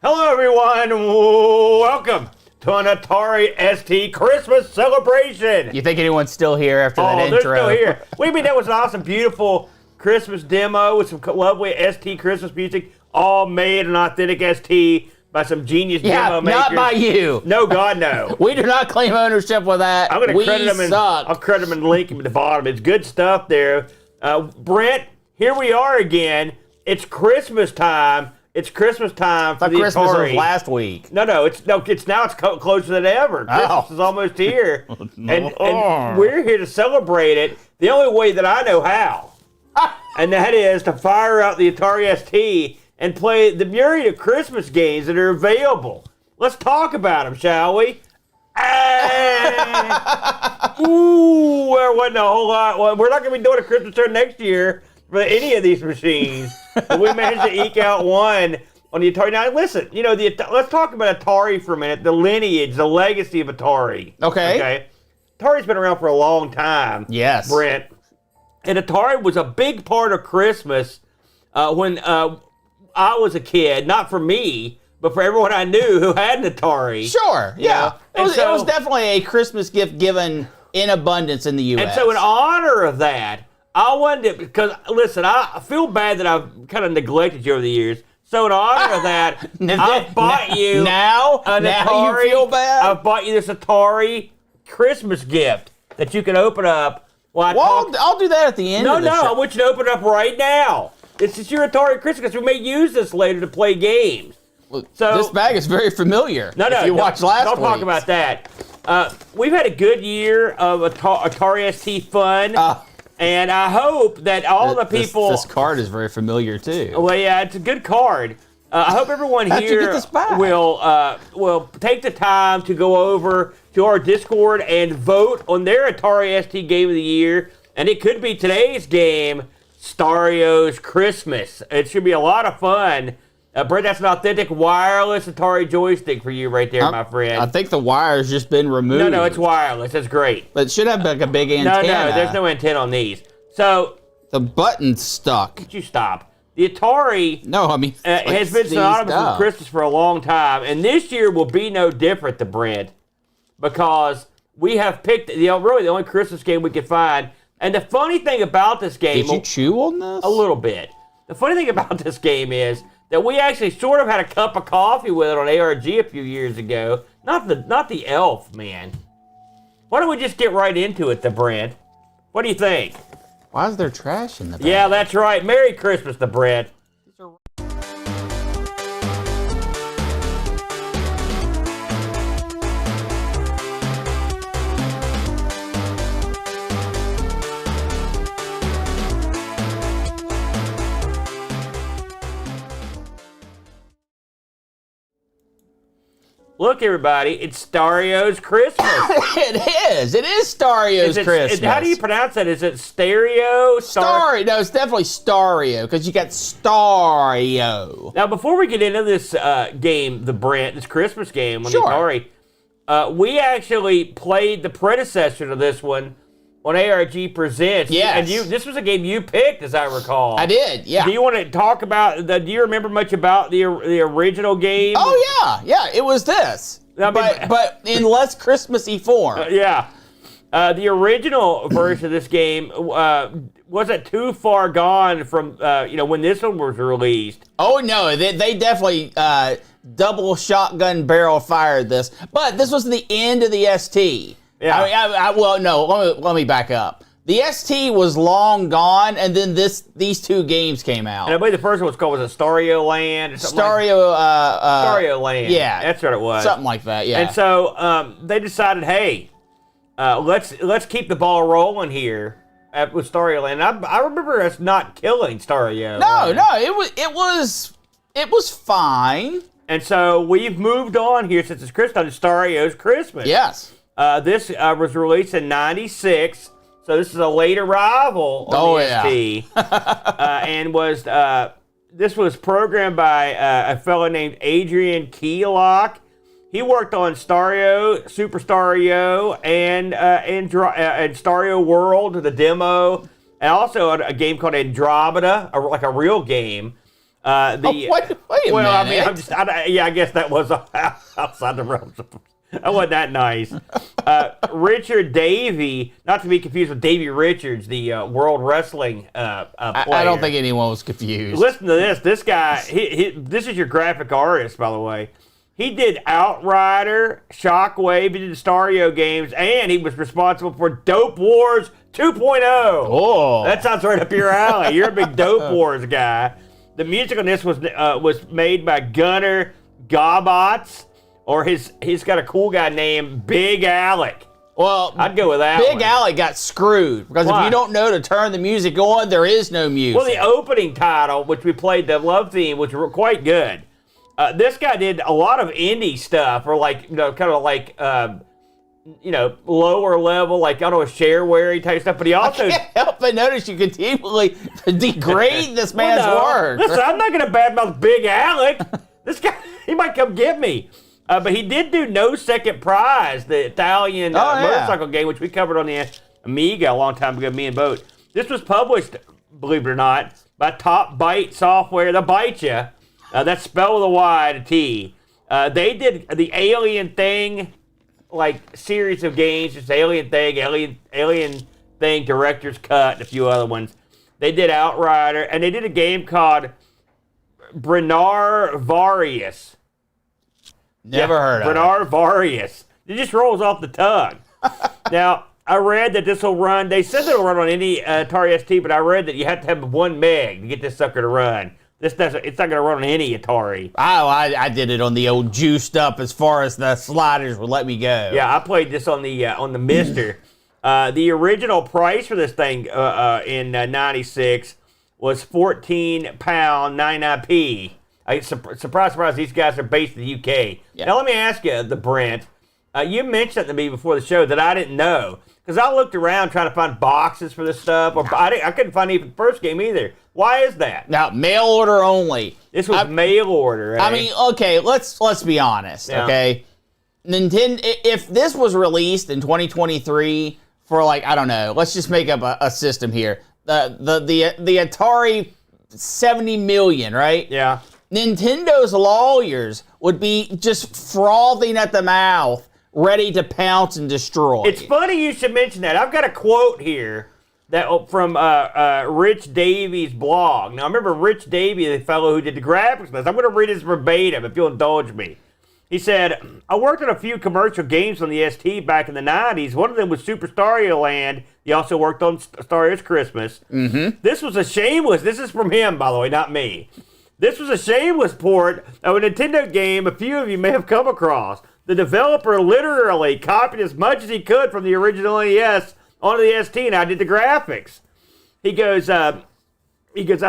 Hello everyone, welcome to an Atari ST Christmas celebration. You think anyone's still here after that intro? Oh, they're still here. That was an awesome, beautiful Christmas demo with some lovely ST Christmas music, all made an authentic ST by some genius demo makers. Not by you. No, God, no. We do not claim ownership with that. I'm going to credit them, I'll credit them and link them at the bottom. It's good stuff there. Brent, here we are again. It's Christmas time. It's Christmas time for the Christmas Atari. was last week. It's closer than ever. Christmas is almost here, and we're here to celebrate it the only way that I know how, and that is to fire up the Atari ST and play the myriad of Christmas games that are available. Let's talk about them, shall we? Ooh, there wasn't a whole lot. Well, we're not going to be doing a Christmas turn next year for any of these machines. But we managed to eke out one on the Atari. Now, listen, let's talk about Atari for a minute, the lineage, the legacy of Atari. Okay. Atari's been around for a long time. Yes. Brent. And Atari was a big part of Christmas when I was a kid, not for me, but for everyone I knew who had an Atari. Sure, yeah. It was definitely a Christmas gift given in abundance in the U.S. And so in honor of that, I wanted to, because, listen, I feel bad that I've kind of neglected you over the years. So in honor of that, I bought you now Atari. You feel bad? I bought you this Atari Christmas gift that you can open up. I'll do that at the end of the show. I want you to open it up right now. This is your Atari Christmas, because we may use this later to play games. So this bag is very familiar. Don't talk about that. We've had a good year of Atari ST fun. And I hope that all the people... This card is very familiar, too. Well, yeah, it's a good card. I hope everyone here will take the time to go over to our Discord and vote on their Atari ST Game of the Year. And it could be today's game, STario's Christmas. It should be a lot of fun. Brent, that's an authentic wireless Atari joystick for you right there, my friend. I think the wire's just been removed. No, it's wireless. That's great. But it should have like a big antenna. No, there's no antenna on these. So the button's stuck. Would you stop? The Atari has been synonymous with Christmas for a long time, and this year will be no different to Brent, because we have picked really the only Christmas game we could find. And the funny thing about this game... Did you chew on this? A little bit. The funny thing about this game is that we actually sort of had a cup of coffee with it on ARG a few years ago. Not the elf, man. Why don't we just get right into it, Brent? What do you think? Why is there trash in the bag? Yeah, that's right. Merry Christmas, Brent. Look, everybody, it's STario's Christmas. It is STario's Christmas. How do you pronounce that? Is it stereo? No, it's definitely STario, because you got STario. Now, before we get into this game, this Christmas game on the Atari, we actually played the predecessor to this one on ARG Presents. Yes. And this was a game you picked, as I recall. I did, yeah. Do you want to talk about, do you remember much about the original game? Oh, yeah, it was this. But in less Christmassy form. Yeah. The original version of this game wasn't too far gone from when this one was released. Oh no, they definitely double shotgun barrel fired this, but this was the end of the ST. Yeah. Well, no. Let me back up. The ST was long gone, and then these two games came out. And I believe the first one was STario Land. STario Land. Yeah, that's what it was. Something like that. Yeah. And so they decided, hey, let's keep the ball rolling here with STario Land. I remember us not killing STario. No, it was fine. And so we've moved on here since it's Christmas to Stario's Christmas. Yes. This was released in '96. So this is a late arrival on the ST, and this was programmed by a fellow named Adrian Keelock. He worked on Stario, Super Stario, and Stario World, the demo, and also a game called Andromeda, like a real game. Wait a minute. I mean, I guess that was outside the realms of. That wasn't that nice. Richard Davey, not to be confused with Davey Richards, the World Wrestling player. I don't think anyone was confused. Listen to this. This guy, this is your graphic artist, by the way. He did Outrider, Shockwave, he did the Stario games, and he was responsible for Dope Wars 2.0. Oh. That sounds right up your alley. You're a big Dope Wars guy. The music on this was made by Gunnar Gobots. Or he's got a cool guy named Big Alec. Well, I'd go with that Big one. Alec got screwed. Because if you don't know to turn the music on, there is no music. Well, the opening title, which we played, the love theme, which was quite good. This guy did a lot of indie stuff, or lower level, like, I don't know, shareware type stuff. But he also... I can't help but notice you continually degrade this man's work. Listen, I'm not going to badmouth Big Alec. This guy, he might come get me. But he did do No Second Prize, the Italian motorcycle game, which we covered on the Amiga a long time ago, me and Boat. This was published, believe it or not, by Top Byte Software. They'll bite you. That's spelled with a Y and a T. They did the Alien Thing, like, series of games. Just Alien Thing, Alien Thing, Director's Cut, and a few other ones. They did Outrider, and they did a game called Brenar Varius. Never heard of it. Brenar Varius. It just rolls off the tongue. Now, I read that this will run, they said it'll run on any Atari ST, but I read that you have to have 1 meg to get this sucker to run. It's not going to run on any Atari. Oh, I did it on the old juiced up as far as the sliders would let me go. Yeah, I played this on the Mister. The original price for this thing in '96 was £14, 99p. Surprise, these guys are based in the UK. Yeah. Now, let me ask you, the Brent, you mentioned to me before the show that I didn't know, because I looked around trying to find boxes for this stuff, or I couldn't find even the first game either. Why is that? Now, mail order only. This was mail order. I mean, okay, let's be honest, okay? Nintendo, if this was released in 2023 for, like, I don't know, let's just make up a system here. The Atari 70 million, right? Yeah. Nintendo's lawyers would be just frothing at the mouth, ready to pounce and destroy. It's funny you should mention that. I've got a quote here that from Rich Davies' blog. Now, I remember Rich Davies, the fellow who did the graphics list. I'm going to read his verbatim, if you'll indulge me. He said, I worked on a few commercial games on the ST back in the 90s. One of them was Super Stario Land. He also worked on Stario's Christmas. Mm-hmm. This was a shameless, this is from him, by the way, not me. This was a shameless port of a Nintendo game a few of you may have come across. The developer literally copied as much as he could from the original NES onto the ST, and I did the graphics. He goes, I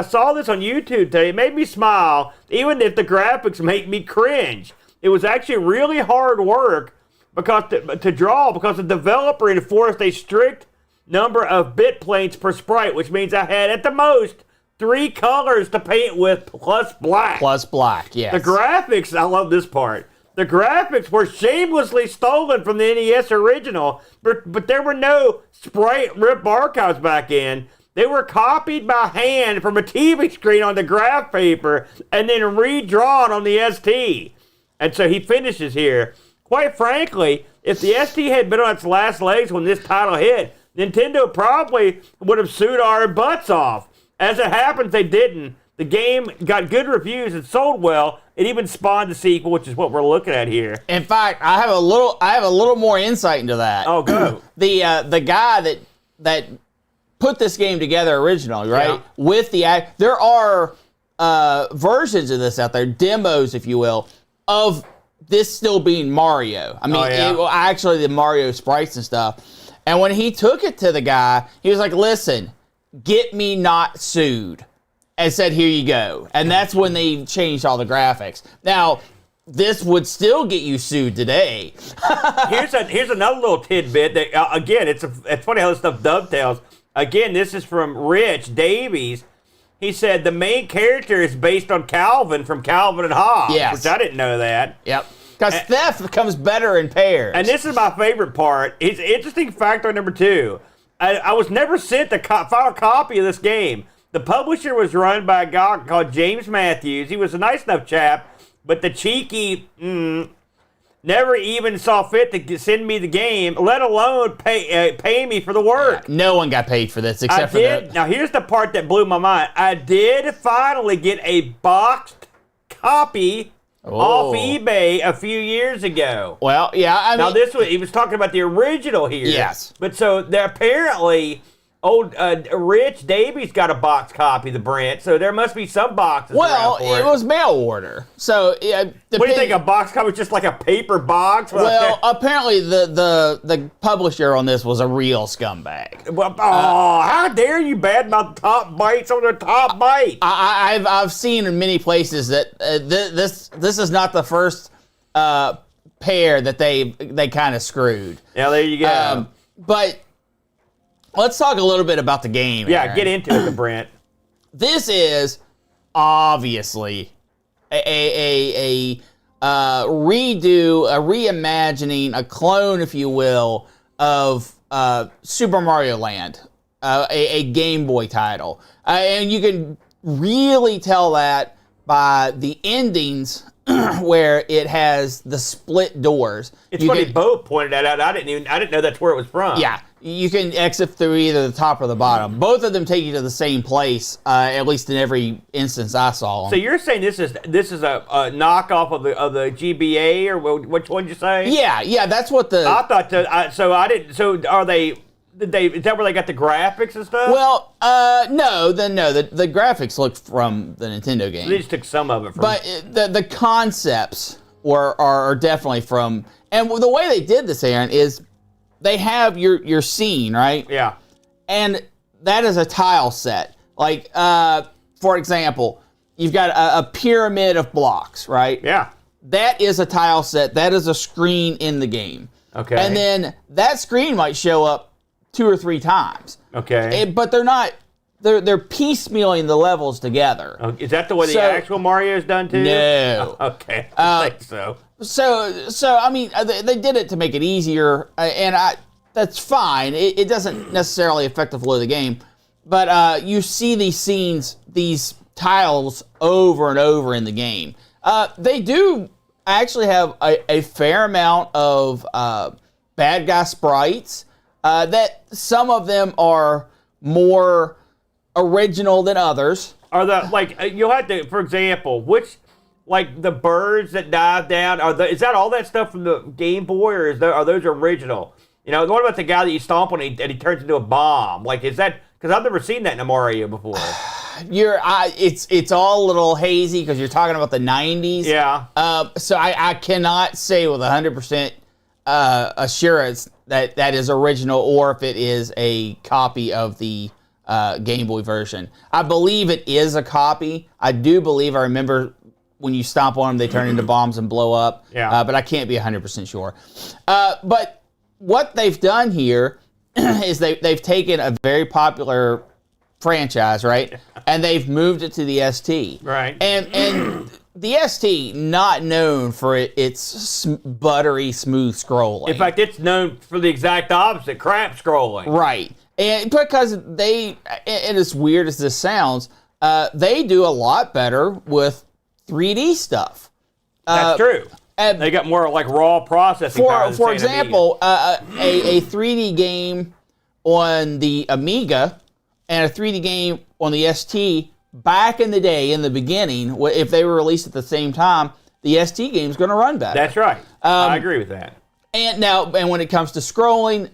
saw this on YouTube today. It made me smile, even if the graphics make me cringe. It was actually really hard work to draw because the developer enforced a strict number of bit planes per sprite, which means I had at the most 3 colors to paint with plus black. Plus black, yes. The graphics, I love this part. The graphics were shamelessly stolen from the NES original, but there were no sprite rip archives back in. They were copied by hand from a TV screen on the graph paper and then redrawn on the ST. And so he finishes here. quite frankly, if the ST had been on its last legs when this title hit, Nintendo probably would have sued our butts off. As it happens, they didn't. The game got good reviews and sold well. It even spawned a sequel, which is what we're looking at here. In fact, I have a little more insight into that. Oh, go. The guy that put this game together originally, right? Yeah. With there are versions of this out there, demos, if you will, of this still being Mario. I mean, actually the Mario sprites and stuff. And when he took it to the guy, he was like, listen, get me not sued. And said, here you go. And that's when they changed all the graphics. Now, this would still get you sued today. Here's another little tidbit. That, again, it's funny how this stuff dovetails. Again, this is from Rich Davies. He said the main character is based on Calvin from Calvin and Hobbes. Yes. Which I didn't know that. Yep. Because theft comes better in pairs. And this is my favorite part. It's interesting factor number 2. I was never sent the final copy of this game. The publisher was run by a guy called James Matthews. He was a nice enough chap, but the cheeky never even saw fit to send me the game, let alone pay me for the work. Yeah, no one got paid for this except for that. Now, here's the part that blew my mind. I did finally get a boxed copy off eBay a few years ago. Well, yeah, I mean... Now, he was talking about the original here. Yes. But so, there apparently... Old Rich Davies got a box copy of the BRENT, so there must be some boxes around for it. It was mail order. So, what do you think, a box copy is just like a paper box? Well, apparently the publisher on this was a real scumbag. Well, how dare you badmouth Top Bytes on their Top Byte? I've seen in many places that this is not the first pair that they kind of screwed. Yeah, there you go. But... let's talk a little bit about the game. Yeah, Aaron. Get into it, the BRENT. This is obviously a redo, a reimagining, a clone, if you will, of Super Mario Land, a Game Boy title. And you can really tell that by the endings where it has the split doors. It's funny, Bo pointed that out. I didn't know that's where it was from. Yeah. You can exit through either the top or the bottom. Both of them take you to the same place, at least in every instance I saw them. So you're saying this is a knockoff of the GBA, or which one did you say? Yeah, that's what the... I thought, so I didn't, so are they, is that where they got the graphics and stuff? Well, no, the graphics look from the Nintendo game. They just took some of it from... But the concepts are definitely from... And the way they did this, Aaron, is... they have your scene, right? Yeah. And that is a tile set. Like, for example, you've got a pyramid of blocks, right? Yeah. That is a tile set. That is a screen in the game. Okay. And then that screen might show up 2 or 3 times. Okay. But they're not... They're piecemealing the levels together. Is that the way the actual Mario is done too? No. Okay. I think so. So I mean, they did it to make it easier, and that's fine. It doesn't necessarily affect the flow of the game, but you see these scenes, these tiles over and over in the game. They do actually have a fair amount of bad guy sprites. That some of them are more original than others. Are you'll have to, for example, which... like the birds that dive down, is that all that stuff from the Game Boy, or are those original? You know, what about the guy that you stomp on and he turns into a bomb? Like, is that, because I've never seen that in a Mario before. It's all a little hazy because you're talking about the 90s. Yeah. So I cannot say with 100% assurance that is original or if it is a copy of the Game Boy version. I believe it is a copy. I remember when you stomp on them, they turn into bombs and blow up. Yeah. But I can't be 100% sure. But what they've done here is they've taken a very popular franchise, right? And they've moved it to the ST. Right. And the ST, not known for its buttery, smooth scrolling. In fact, it's known for the exact opposite, crap scrolling. Right. And because and as weird as this sounds, they do a lot better with 3D stuff. That's true. They got more like raw processing power. For example, a 3D game on the Amiga and a 3D game on the ST, back in the day, in the beginning, if they were released at the same time, the ST game is going to run better. That's right. I agree with that. And when it comes to scrolling,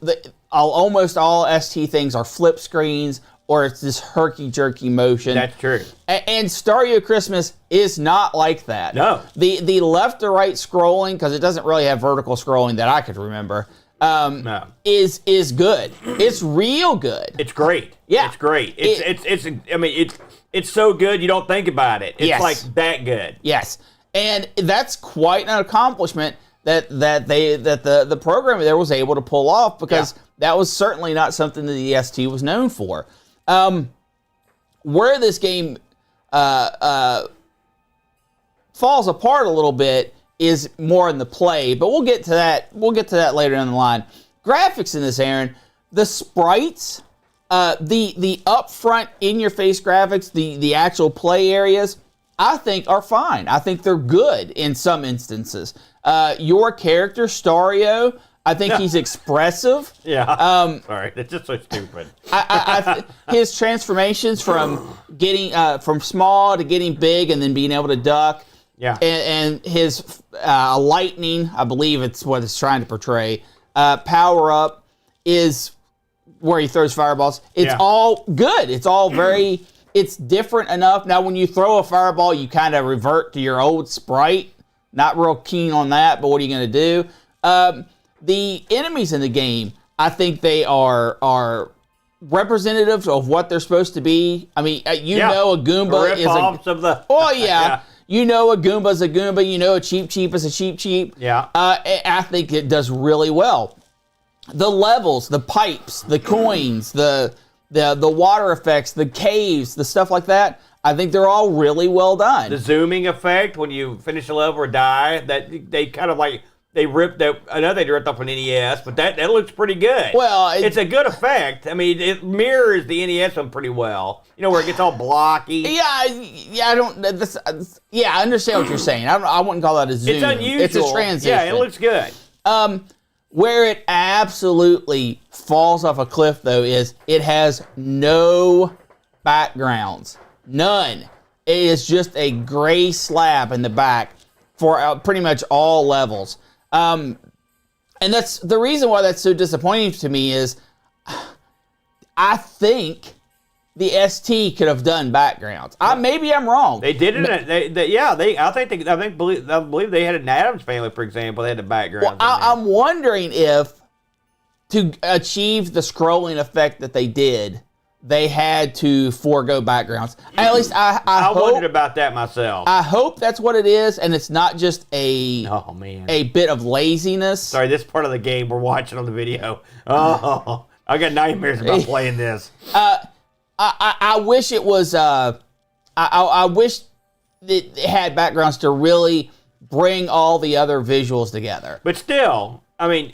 almost all ST things are flip screens, or it's this herky-jerky motion. That's true. And STario Christmas is not like that. No. The left to right scrolling, because it doesn't really have vertical scrolling that I could remember, is good. It's real good. It's great. Yeah. It's great. It's so good you don't think about it. It's like that good. Yes. And that's quite an accomplishment that the programmer there was able to pull off, because that was certainly not something that the ST was known for. Where this game falls apart a little bit is more in the play, but we'll get to that. We'll get to that later down the line. Graphics in this, Aaron, the sprites, the upfront, in-your-face graphics, the actual play areas, I think are fine. I think they're good in some instances. Your character, STario, I think he's expressive. Yeah. Sorry, that's just so stupid. His transformations from getting from small to getting big and then being able to duck. Yeah. And his lightning, I believe it's what it's trying to portray. Power up is where he throws fireballs. It's all good. It's all very. It's different enough. Now, when you throw a fireball, you kind of revert to your old sprite. Not real keen on that, but what are you going to do? The enemies in the game, I think they are representative of what they're supposed to be. I mean, know a Goomba is a... Oh, yeah. You know a Goomba's a Goomba. You know a Cheep Cheep is a Cheep Cheep. Yeah. I think it does really well. The levels, the pipes, the coins, the water effects, the caves, the stuff like that, I think they're all really well done. The zooming effect when you finish a level or die, that they kind of like... They ripped that. I know they ripped off an NES, but that looks pretty good. Well, it's a good effect. I mean, it mirrors the NES one pretty well. You know, where it gets all blocky. Yeah. I don't. I understand what you're saying. I wouldn't call that a zoom. It's unusual. It's a transition. Yeah, it looks good. Where it absolutely falls off a cliff, though, is it has no backgrounds. None. It is just a gray slab in the back for pretty much all levels. And that's the reason why that's so disappointing to me is I think the ST could have done backgrounds. Maybe I'm wrong. They did it. I believe they had an Addams Family, for example. They had the background. Well, I'm wondering if to achieve the scrolling effect that they did, they had to forego backgrounds. At least I wondered about that myself. I hope that's what it is, and it's not just a bit of laziness. Sorry, this part of the game we're watching on the video. Oh, I got nightmares about playing this. I wish it was. I wish it had backgrounds to really bring all the other visuals together. But still, I mean,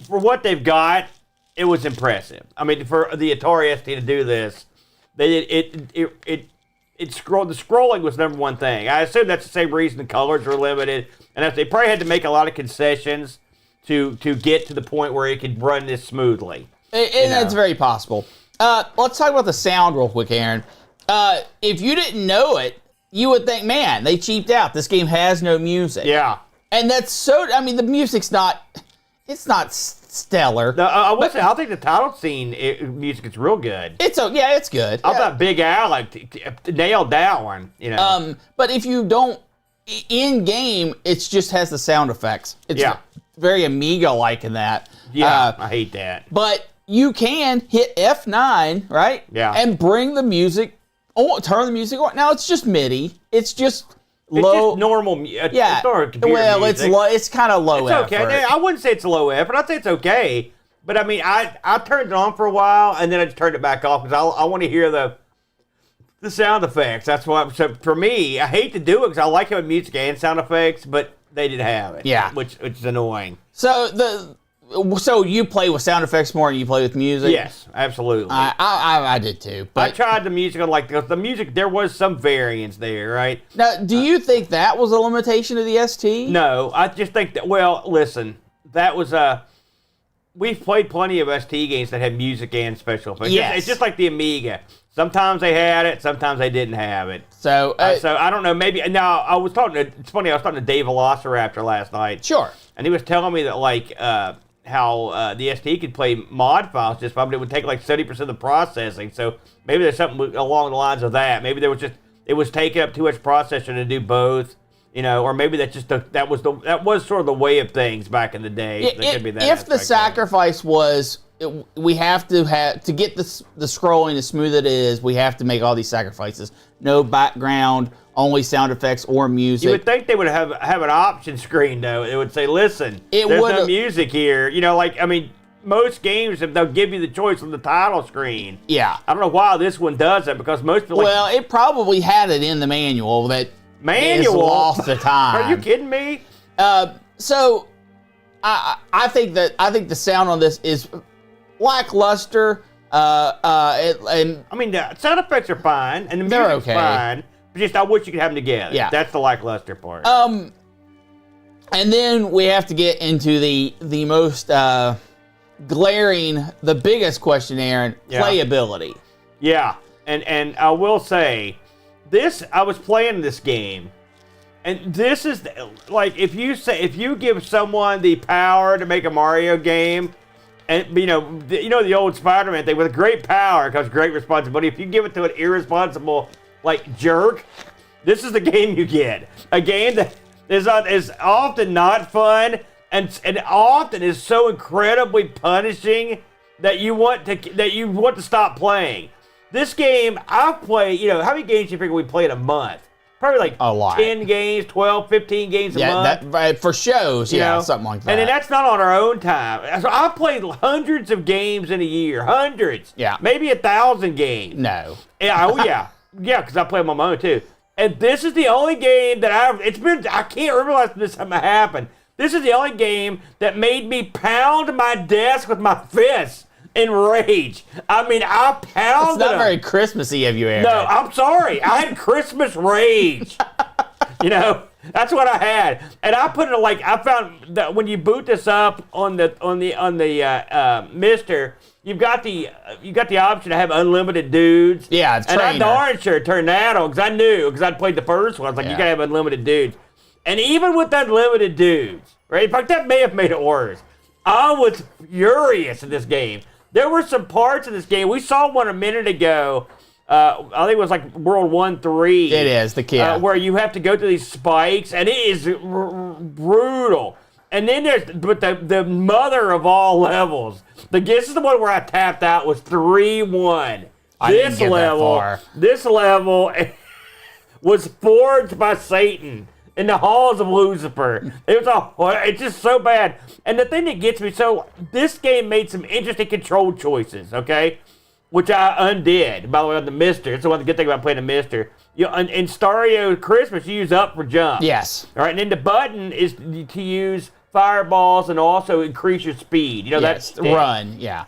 for what they've got. It was impressive. I mean, for the Atari ST to do this, they did the scrolling was number one thing. I assume that's the same reason the colors were limited, and they probably had to make a lot of concessions to get to the point where it could run this smoothly. And that's very possible. Let's talk about the sound real quick, Aaron. If you didn't know it, you would think, man, they cheaped out. This game has no music. Yeah. And that's so. I mean, the music's not. It's not stellar. No, I think the title scene music is real good. It's good. I thought Big Al nailed that one. You know. But if you don't in game, it just has the sound effects. It's very Amiga-like in that. Yeah, I hate that. But you can hit F9, right? Yeah. And bring the music on. Turn the music on. Now it's just MIDI. It's just. Low, it's just normal. Music. It's kind of low effort. It's okay. I wouldn't say it's low effort. I'd say it's okay. But I mean, I turned it on for a while and then I just turned it back off because I want to hear the sound effects. That's why. So for me, I hate to do it because I like having music and sound effects, but they didn't have it. Yeah, which is annoying. So So you play with sound effects more than you play with music? Yes, absolutely. I did too. But I tried the music on the music. There was some variance there, right? Now, do you think that was a limitation of the ST? No, I just think that. Well, listen, that was we've played plenty of ST games that had music and special effects. Yes. It's just like the Amiga. Sometimes they had it, sometimes they didn't have it. So I don't know. Maybe now I was talking to. It's funny. I was talking to Dave Velociraptor last night. Sure. And he was telling me that how the ST could play mod files just fine, but it would take like 70% of the processing. So maybe there's something along the lines of that. Maybe there was it was taking up too much processor to do both. Or maybe that was sort of the way of things back in the day. If the sacrifice was we have to get the scrolling as smooth as it is, we have to make all these sacrifices. No background, only sound effects or music. You would think they would have an option screen though. It would say, "Listen, there's no music here." Most games they'll give you the choice on the title screen. Yeah. I don't know why this one does it because most people. Well, it probably had it in the manual that. Manual lost the time. Are you kidding me? So I think the sound on this is lackluster. The sound effects are fine and the music's fine. But just I wish you could have them together. Yeah. That's the lackluster part. And then we have to get into the most glaring, the biggest question, Aaron, playability. Yeah. And I will say. I was playing this game, and this is like if you give someone the power to make a Mario game, and the old Spider-Man thing with great power comes great responsibility. If you give it to an irresponsible jerk, this is the game you get. A game that is often not fun and often is so incredibly punishing that you want to stop playing. This game, I've played, how many games do you figure we play in a month? Probably like a lot. 10 games, 12, 15 games a month. That, for shows, something like that. And then that's not on our own time. So I played hundreds of games in a year. Hundreds. Yeah. Maybe 1,000 games. No. Yeah, because I play them on my own too. And this is the only game that I can't realize this happened. This is the only game that made me pound my desk with my fists. In rage. I pounded It's not very Christmassy of you, Aaron. No, I'm sorry. I had Christmas rage. That's what I had. And I put it I found that when you boot this up on the Mister, you've got the option to have unlimited dudes. Yeah, it's trainer. And I darn sure turned that on because I'd played the first one. I was like, you gotta have unlimited dudes. And even with unlimited dudes, right? In fact, that may have made it worse. I was furious in this game. There were some parts of this game. We saw one a minute ago. I think it was like World 1-3. It is, the kid. Where you have to go through these spikes, and it is brutal. And then there's the mother of all levels. This is the one where I tapped out was 3-1. This level was forged by Satan in the halls of Lucifer. It's just so bad. And the thing that gets me, so this game made some interesting control choices, okay? Which I undid. By the way, on the Mister, it's the one good thing about playing the Mister. In STario Christmas, you use up for jump. Yes. All right, and then the button is to use fireballs and also increase your speed. That's run, yeah.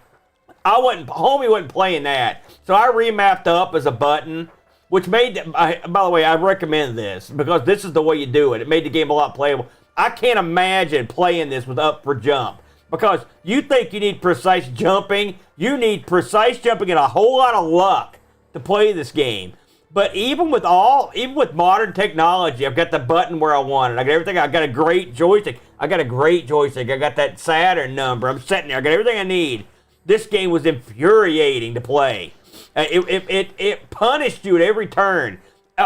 Homie wasn't playing that. So I remapped up as a button. Which by the way, I recommend this because this is the way you do it. It made the game a lot playable. I can't imagine playing this with up for jump because you think you need precise jumping. You need precise jumping and a whole lot of luck to play this game. But even with modern technology, I've got the button where I want it. I got everything. I got a great joystick. I got that Saturn number. I'm sitting there. I got everything I need. This game was infuriating to play. It punished you at every turn.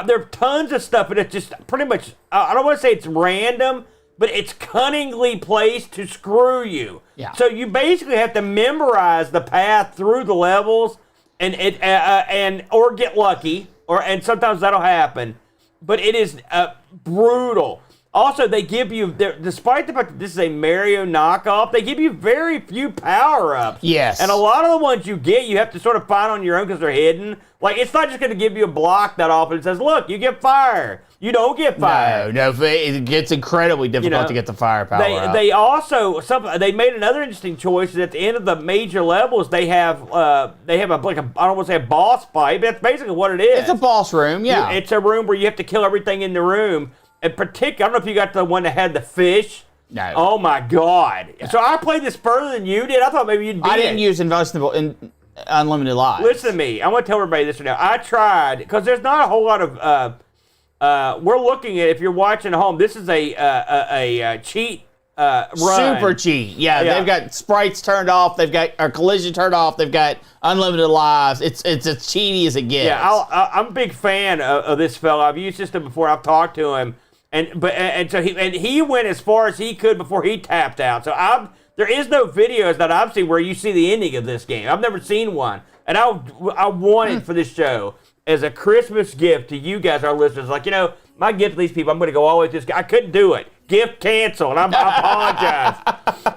There are tons of stuff, and it's just pretty much, I don't want to say it's random, but it's cunningly placed to screw you. Yeah. So you basically have to memorize the path through the levels or get lucky, and sometimes that'll happen. But it is brutal. Also, they give you, despite the fact that this is a Mario knockoff, they give you very few power-ups. Yes. And a lot of the ones you get, you have to sort of find on your own because they're hidden. Like, it's not just going to give you a block that often. It says, look, you get fire. You don't get fire. No, it gets incredibly difficult to get the firepower up. They also, they made another interesting choice. At the end of the major levels, they have I don't want to say a boss fight, but that's basically what it is. It's a boss room, yeah. It's a room where you have to kill everything in the room. In particular, I don't know if you got the one that had the fish. No. Oh my God! Yeah. So I played this further than you did. I thought maybe you'd beat it. I didn't use unlimited lives. Listen to me. I'm going to tell everybody this right now. I tried because there's not a whole lot of. We're looking at, if you're watching at home, this is a cheat run. Super cheat. Yeah, they've got sprites turned off. They've got collision turned off. They've got unlimited lives. It's as cheaty as it gets. Yeah, I'm a big fan of this fella. I've used this before. I've talked to him, so he went as far as he could before he tapped out. So there is no videos that I've seen where you see the ending of this game. I've never seen one, and I wanted for this show as a Christmas gift to you guys, our listeners. Like, my gift to these people, I'm going to go all the way to this. I couldn't do it. Gift canceled. I apologize.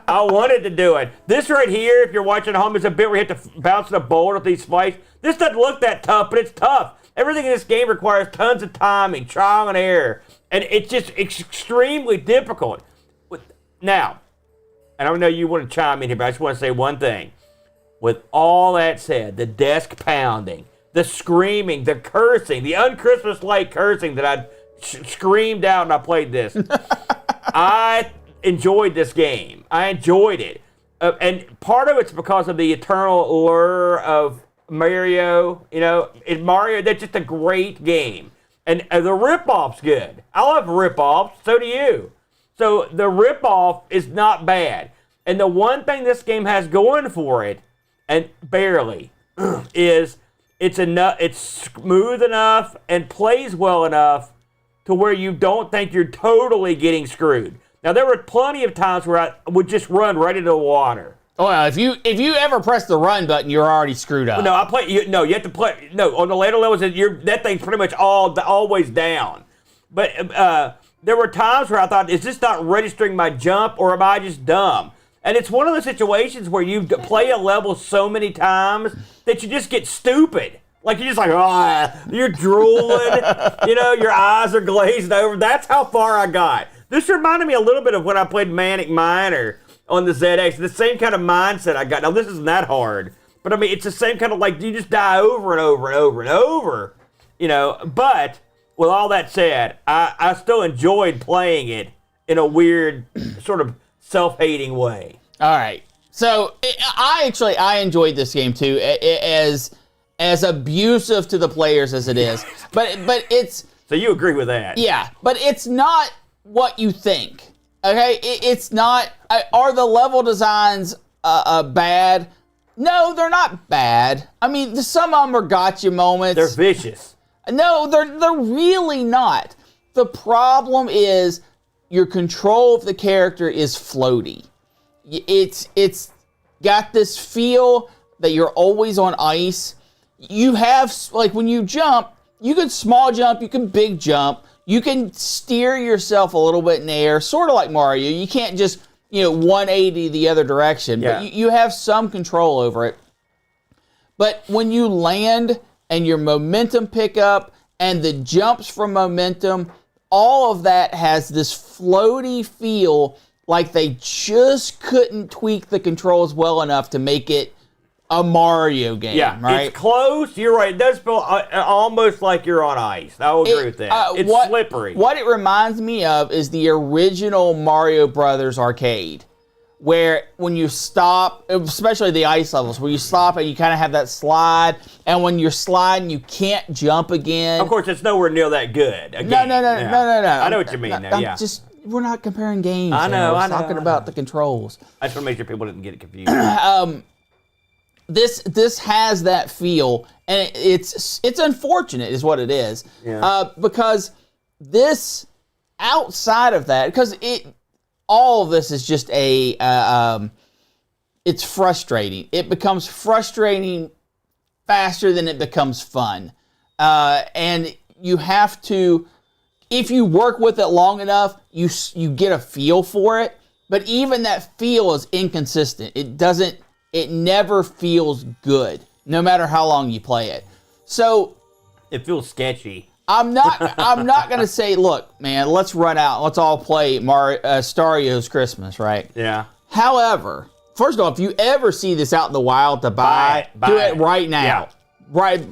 I wanted to do it. This right here, if you're watching at home, is a bit where you have to bounce the bolt with these spikes. This doesn't look that tough, but it's tough. Everything in this game requires tons of timing, trial and error, and it's just extremely difficult. Now, and I know you want to chime in here, but I just want to say one thing. With all that said, the desk pounding, the screaming, the cursing, the un-Christmas-like cursing that I screamed out and I played this. I enjoyed this game. I enjoyed it. And part of it's because of the eternal lure of Mario. In Mario, that's just a great game. And the ripoff's good. I love ripoffs. So do you. So the ripoff is not bad. And the one thing this game has going for it, and barely, is it's smooth enough and plays well enough to where you don't think you're totally getting screwed. Now, there were plenty of times where I would just run right into the water. Oh, well, if you ever press the run button, you're already screwed up. No, you have to play. No, on the later levels, that thing's pretty much always down. But there were times where I thought, is this not registering my jump, or am I just dumb? And it's one of those situations where you play a level so many times that you just get stupid. Like, you're just like, you're drooling, your eyes are glazed over. That's how far I got. This reminded me a little bit of when I played Manic Miner on the ZX. The same kind of mindset I got. Now, this isn't that hard, but I mean, it's the same kind of, like, you just die over and over and over and over, But with all that said, I still enjoyed playing it in a weird sort of self-hating way. All right. So I enjoyed this game too, as abusive to the players as it is. But it's... So you agree with that? Yeah, but it's not what you think. Okay? It's not... Are the level designs bad? No, they're not bad. I mean, some of them are gotcha moments. They're vicious. No, they're really not. The problem is your control of the character is floaty. It's got this feel that you're always on ice. You have, like, when you jump, you can small jump, you can big jump, you can steer yourself a little bit in the air, sort of like Mario. You can't just, 180 the other direction, but you have some control over it. But when you land and your momentum pickup and the jumps from momentum, all of that has this floaty feel, like they just couldn't tweak the controls well enough to make it a Mario game, right? It's close. You're right. It does feel almost like you're on ice. I will agree with that. It's slippery. What it reminds me of is the original Mario Brothers arcade, where when you stop, especially the ice levels, where you stop and you kind of have that slide, and when you're sliding, you can't jump again. Of course, it's nowhere near that good. No. I know what you mean. We're not comparing games. I know. We're talking about the controls. I just want to make sure people didn't get it confused. This has that feel, and it's unfortunate, is what it is. Yeah. Because this, outside of that, because all of this is just it's frustrating. It becomes frustrating faster than it becomes fun, and you have to. if you work with it long enough, you get a feel for it. But even that feel is inconsistent. It never feels good, no matter how long you play it. So it feels sketchy. I'm not gonna say, look, man, let's run out, let's all play STario's Christmas, right? Yeah. However, first of all, if you ever see this out in the wild to buy do it right now. Yeah. Right.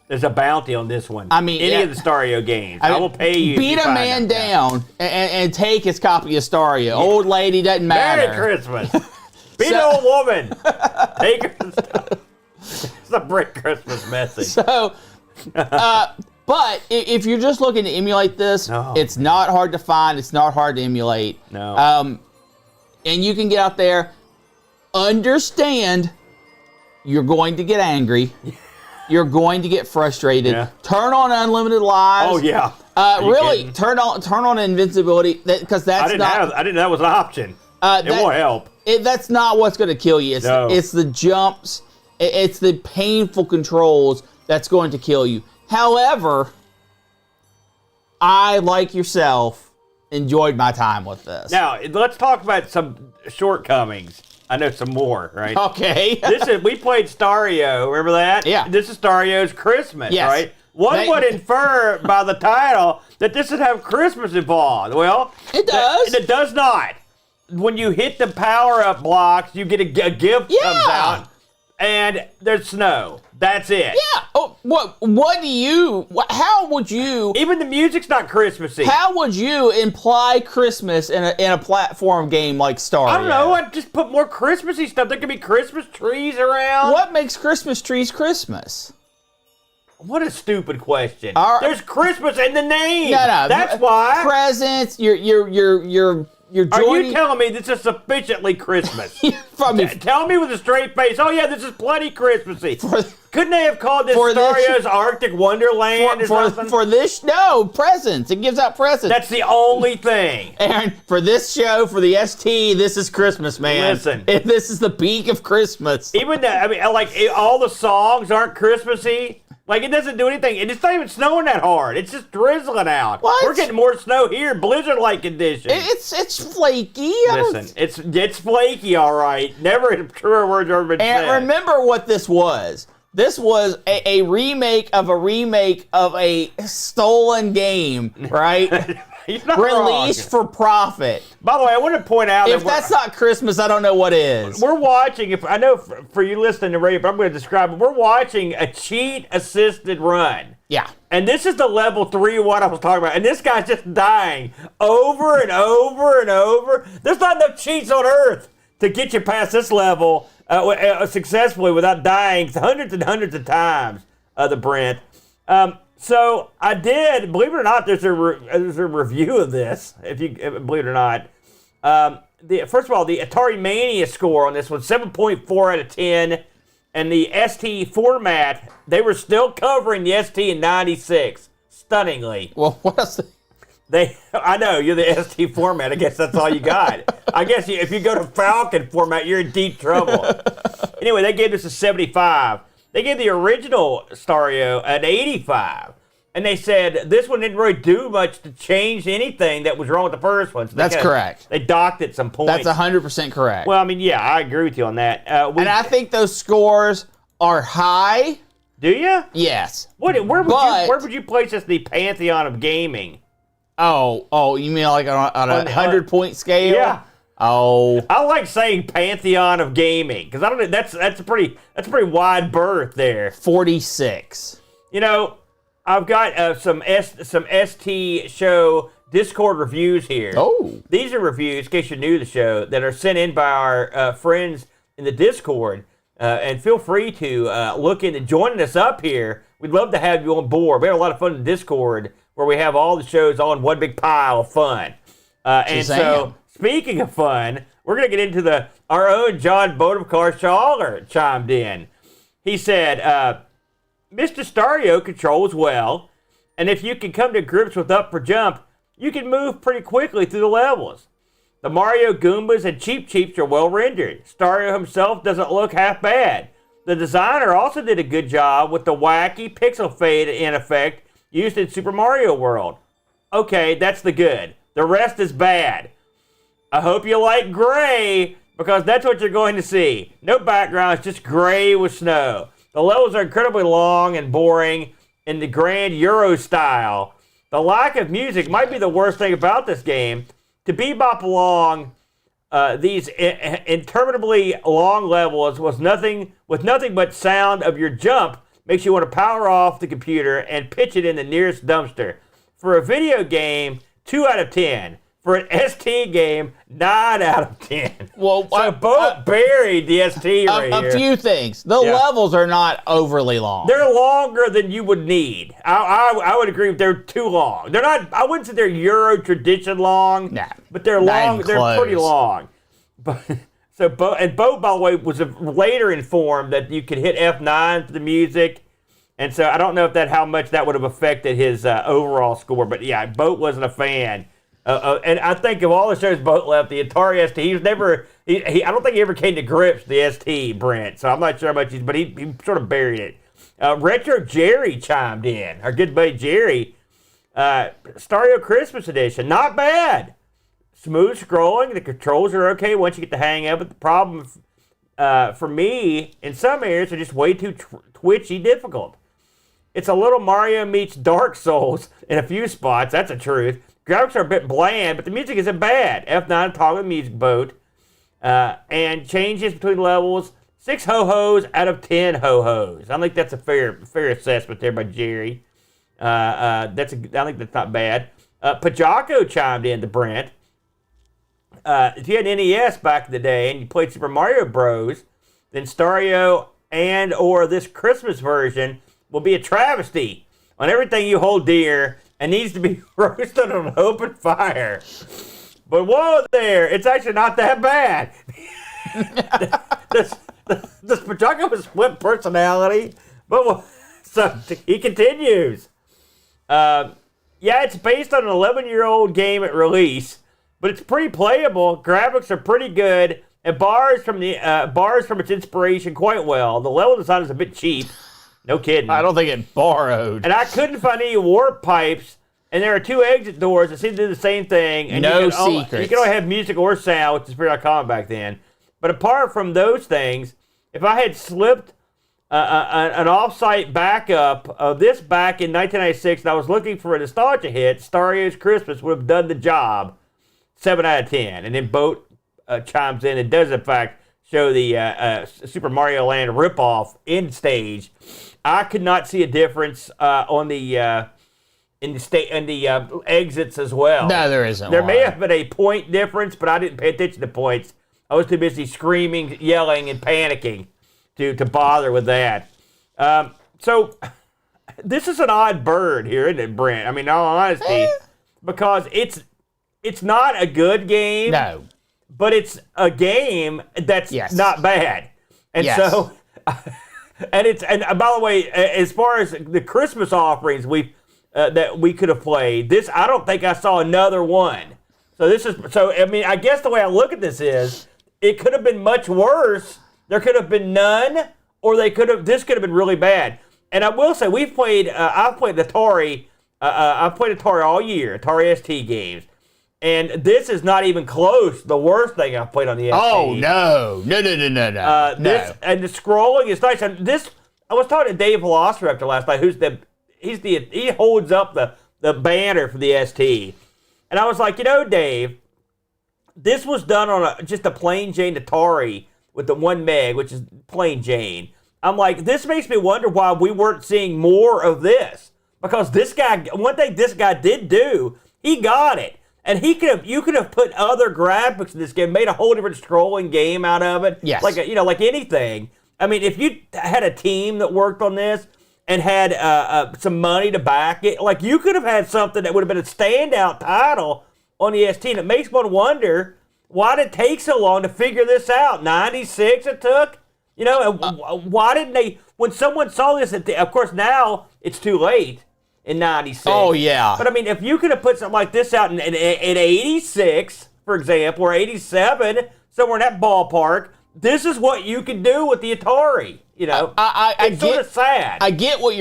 There's a bounty on this one. I mean, any of the STario games, I will pay you. Beat a man down and take his copy of STario. Yeah. Old lady, doesn't matter. Merry Christmas. Beat an old woman. Take her stuff. It's a brick Christmas message. So, but if you're just looking to emulate this, it's not hard to find. It's not hard to emulate. No. And you can get out there. Understand, you're going to get angry. You're going to get frustrated. Yeah. Turn on unlimited lives. Oh yeah. Really, turn on invincibility because that's I didn't know that was an option. It won't help. That's not what's going to kill you. It's the jumps. It's the painful controls that's going to kill you. However, I, like yourself, enjoyed my time with this. Now let's talk about some shortcomings. I know some more, right? Okay. We played STario, remember that? Yeah. This is STario's Christmas, yes. right? One would infer by the title that this would have Christmas involved. Well, it does. It does not. When you hit the power-up blocks, you get a gift comes out, and there's snow. That's it. Yeah. Oh, how would you... Even the music's not Christmassy. How would you imply Christmas in a platform game like STario? I don't know. I'd just put more Christmassy stuff. There could be Christmas trees around. What makes Christmas trees Christmas? What a stupid question. There's Christmas in the name. No. That's why. Presents, you're Are you telling me this is sufficiently Christmas? Tell me with a straight face, oh yeah, this is plenty Christmassy. Couldn't they have called this STario's Arctic Wonderland or something? For this, no, presents. It gives out presents. That's the only thing. Aaron, for this show, for the ST, this is Christmas, man. Listen. This is the peak of Christmas. Even all the songs aren't Christmassy. Like, it doesn't do anything. It's not even snowing that hard. It's just drizzling out. What? We're getting more snow here, blizzard-like conditions. It's flaky. Listen, it's flaky, all right. Never a truer word ever been said. And remember what this was. This was a remake of a stolen game, right? Released for profit. By the way, I want to point out if that's not Christmas, I don't know what is. We're watching. I know for you listening to radio, but I'm going to describe it. We're watching a cheat-assisted run. Yeah. And this is the level 3 of what I was talking about. And this guy's just dying over and over and over. There's not enough cheats on Earth to get you past this level successfully without dying hundreds and hundreds of times. The Brent. So I did, believe it or not, there's a review of this, if you believe it or not. First of all, the Atari Mania score on this one, 7.4 out of 10. And the ST format, they were still covering the ST in 96, stunningly. Well, what else? I know, you're the ST format. I guess that's all you got. I guess if you go to Falcon format, you're in deep trouble. Anyway, they gave this a 75. They gave the original STario an 85. And they said this one didn't really do much to change anything that was wrong with the first one. So that's correct. They docked at some point. That's 100% correct. Well, I mean, yeah, I agree with you on that. And I think those scores are high. Do you? Yes. Where would you place this in the pantheon of gaming? Oh, you mean like on a 100-point scale? Yeah. Oh, I like saying pantheon of gaming because I don't know. That's a pretty wide berth there. 46. You know, I've got some ST show Discord reviews here. Oh, these are reviews, in case you're new to the show, that are sent in by our friends in the Discord. And feel free to look into joining us up here. We'd love to have you on board. We have a lot of fun in Discord where we have all the shows all in one big pile of fun. And so, speaking of fun, we're going to get into our own John Bodemcar chimed in. He said, Mr. STario controls well, and if you can come to grips with up for jump, you can move pretty quickly through the levels. The Mario Goombas and Cheep Cheeps are well rendered. STario himself doesn't look half bad. The designer also did a good job with the wacky pixel fade in effect used in Super Mario World. okay, that's the good. The rest is bad. I hope you like gray, because that's what you're going to see. No background, it's just gray with snow. The levels are incredibly long and boring in the grand Euro style. The lack of music might be the worst thing about this game. To bebop along these interminably long levels with nothing but sound of your jump makes you want to power off the computer and pitch it in the nearest dumpster. For a video game, 2 out of 10. For an ST game, 9 out of 10. Well, so both buried the ST right here. A few things. The levels are not overly long. They're longer than you would need. I would agree if they're too long. They're not. I wouldn't say they're Euro tradition long. Nah, but they're long. They're pretty long. But Boat, by the way, was later informed that you could hit F9 for the music, and so I don't know how much that would have affected his overall score. But yeah, Boat wasn't a fan. And I think of all the shows Boat left, the Atari ST, he was never, I don't think he ever came to grips with the ST, Brent. So I'm not sure how much but he sort of buried it. Retro Jerry chimed in, our good buddy Jerry. STario Christmas edition, not bad. Smooth scrolling, the controls are okay once you get the hang of it. The problem for me, in some areas, are just way too twitchy difficult. It's a little Mario meets Dark Souls in a few spots, that's the truth. Graphics are a bit bland, but the music isn't bad. F9 toggle music Boat. And changes between levels. 6 ho-hos out of 10 ho-hos. I think that's a fair assessment there by Jerry. I think that's not bad. Pajako chimed in to Brent. If you had an NES back in the day and you played Super Mario Bros., then STario and or this Christmas version will be a travesty on everything you hold dear and needs to be roasted on an open fire. But whoa there, it's actually not that bad. This Pajako has split personality, but so he continues. Yeah, it's based on an 11-year-old game at release, but it's pretty playable. Graphics are pretty good, and borrows from its inspiration quite well. The level design is a bit cheap. No kidding. I don't think it borrowed. And I couldn't find any warp pipes, and there are 2 exit doors that seem to do the same thing. And no secrets. You can only have music or sound, which is pretty common back then. But apart from those things, if I had slipped an off-site backup of this back in 1996 and I was looking for a nostalgia hit, STario's Christmas would have done the job. 7 out of 10. And then Boat chimes in and does, in fact, show the Super Mario Land ripoff in stage. I could not see a difference on the exits as well. No, there isn't. There may have been a point difference, but I didn't pay attention to points. I was too busy screaming, yelling, and panicking to bother with that. So this is an odd bird here, isn't it, Brent? I mean, in all honesty, because it's not a good game. No. But it's a game that's not bad. And so, and by the way, as far as the Christmas offerings that we could have played, I don't think I saw another one. So I mean, I guess the way I look at this is, it could have been much worse. There could have been none, or this could have been really bad. And I will say, I've played Atari. I've played Atari all year, Atari ST games. And this is not even close the worst thing I've played on the ST. Oh, no. No. And the scrolling is nice. And I was talking to Dave Velociraptor last night, he holds up the banner for the ST. And I was like, Dave, this was done on just a plain Jane Atari with the 1 meg, which is plain Jane. I'm like, this makes me wonder why we weren't seeing more of this. Because one thing this guy did do, he got it. And you could have put other graphics in this game, made a whole different scrolling game out of it. Yes. Like anything. I mean, if you had a team that worked on this and had some money to back it, like you could have had something that would have been a standout title on the ST. And it makes one wonder, why did it take so long to figure this out? 96 it took? Why didn't they, when someone saw this, of course now it's too late. In 96. Oh, yeah. But, I mean, if you could have put something like this out in 86, for example, or 87, somewhere in that ballpark, this is what you could do with the Atari. It's sort of sad. I get where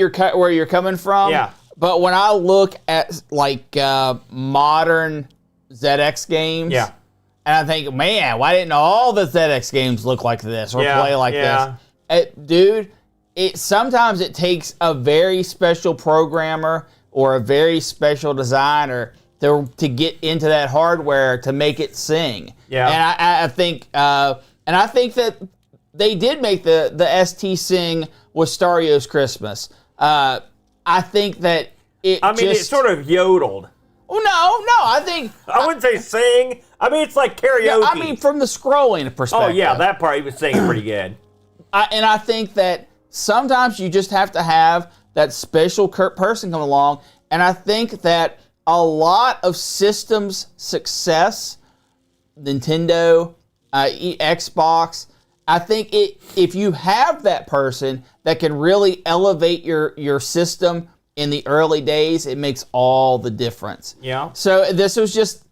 you're coming from. Yeah. But when I look at like modern ZX games, and I think, man, why didn't all the ZX games look like this or play like this? Dude, sometimes it takes a very special programmer or a very special designer to get into that hardware to make it sing. Yeah. And I think that they did make the ST sing with STario's Christmas. I think that it sort of yodeled. Oh, no, I think... I wouldn't say sing. I mean, it's like karaoke. Yeah, I mean, from the scrolling perspective. Oh, yeah, that part he was singing pretty good. And I think that sometimes you just have to have that special person come along, and I think that a lot of systems success, Nintendo, Xbox, I think if you have that person that can really elevate your system in the early days, it makes all the difference. Yeah. So this was just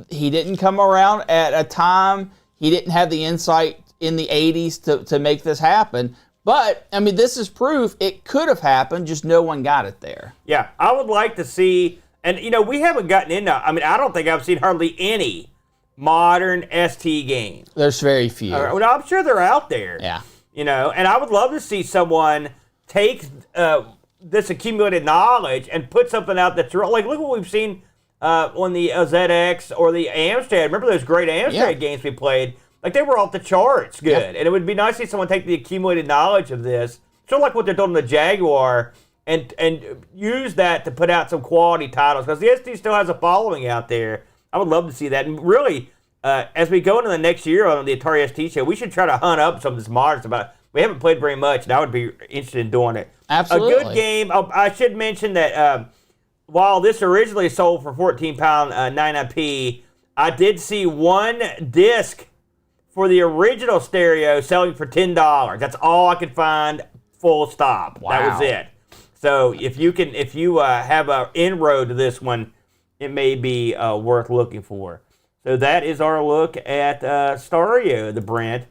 he didn't come around at a time, he didn't have the insight in the 80s to make this happen. But, I mean, this is proof it could have happened, just no one got it there. Yeah, I would like to see, and, we haven't gotten into, I don't think I've seen hardly any modern ST games. There's very few. Well, I'm sure they're out there. Yeah. And I would love to see someone take this accumulated knowledge and put something out that's real. Like, look what we've seen on the ZX or the Amstrad. Remember those great Amstrad games we played? Like, they were off the charts good. Yep. And it would be nice to see someone take the accumulated knowledge of this, sort of like what they're doing in the Jaguar, and use that to put out some quality titles. Because the ST still has a following out there. I would love to see that. And really, as we go into the next year on the Atari ST show, we should try to hunt up some of this modern stuff. We haven't played very much, and I would be interested in doing it. Absolutely. A good game. I should mention that while this originally sold for £14, 99p, I did see one disc for the original stereo selling for $10. That's all I could find, full stop. Wow. That was it. So if you have an inroad to this one, it may be worth looking for. So that is our look at STario, the Brent.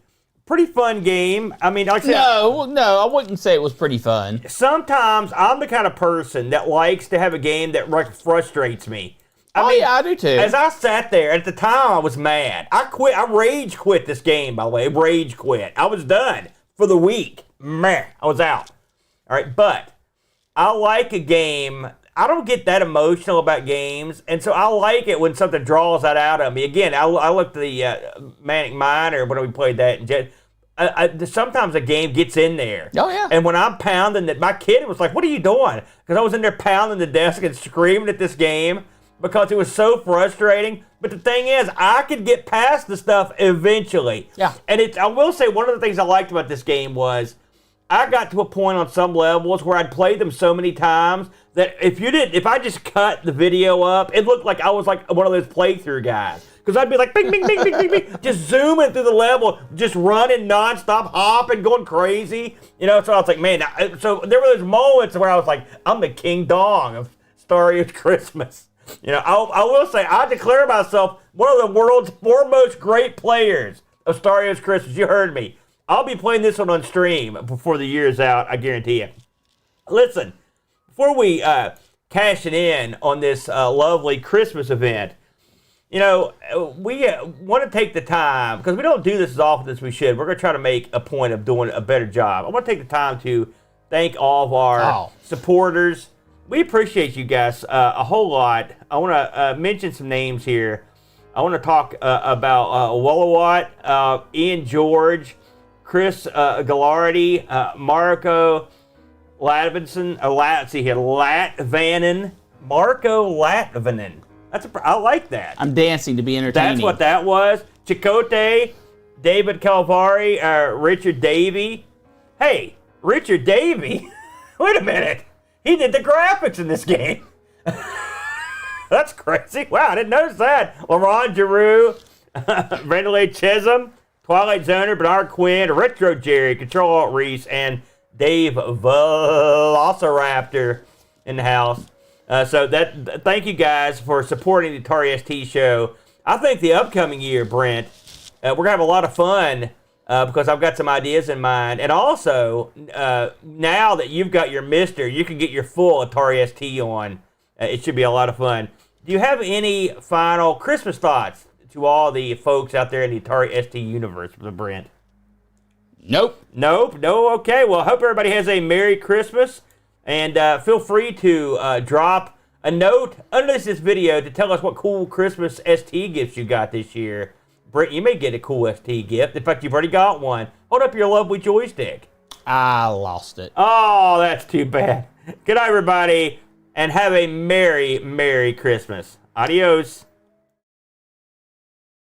Pretty fun game. I mean, like I said, no, I wouldn't say it was pretty fun. Sometimes I'm the kind of person that likes to have a game that frustrates me. I do too. As I sat there, at the time I was mad. I rage quit this game, by the way. Rage quit. I was done for the week. I was out. All right, but I like a game. I don't get that emotional about games, and so I like it when something draws that out of me. Again, I looked at the Manic Miner when we played that, and sometimes a game gets in there. Oh, yeah. And when I'm pounding it, my kid was like, "What are you doing?" Because I was in there pounding the desk and screaming at this game because it was so frustrating. But the thing is, I could get past the stuff eventually. Yeah. And I will say one of the things I liked about this game was I got to a point on some levels where I'd played them so many times that if I just cut the video up, it looked like I was like one of those playthrough guys. Because I'd be like, bing, bing, bing, bing, bing, bing, just zooming through the level, just running nonstop, hopping, going crazy. So I was like, man. So there were those moments where I was like, I'm the King Dong of STario Christmas. I will say, I declare myself one of the world's foremost great players of STario Christmas. You heard me. I'll be playing this one on stream before the year's out, I guarantee you. Listen, before we cash it in on this lovely Christmas event, we want to take the time, because we don't do this as often as we should. We're going to try to make a point of doing a better job. I want to take the time to thank all of our supporters. We appreciate you guys a whole lot. I want to mention some names here. I want to talk about Wallawat, Ian George, Chris Gallardi, Marco Latvinson, Latvanen, Marco Latvanen. I like that. I'm dancing to be entertaining. That's what that was. Chicote, David Calvari, Richard Davey. Hey, Richard Davey? Wait a minute. He did the graphics in this game. That's crazy. Wow, I didn't notice that. Laurent Giroux, Renee Chisholm, Twilight Zoner, Bernard Quinn, Retro Jerry, Control Alt Reese, and Dave Velociraptor in the house. Thank you guys for supporting the Atari ST show. I think the upcoming year, Brent, we're going to have a lot of fun because I've got some ideas in mind. And also, now that you've got your Mister, you can get your full Atari ST on. It should be a lot of fun. Do you have any final Christmas thoughts to all the folks out there in the Atari ST universe, Brent? Nope. No? Okay. Well, I hope everybody has a Merry Christmas. And feel free to drop a note under this video to tell us what cool Christmas ST gifts you got this year. Brent, you may get a cool ST gift. In fact, you've already got one. Hold up your lovely joystick. I lost it. Oh, that's too bad. Good night, everybody, and have a Merry, Merry Christmas. Adios.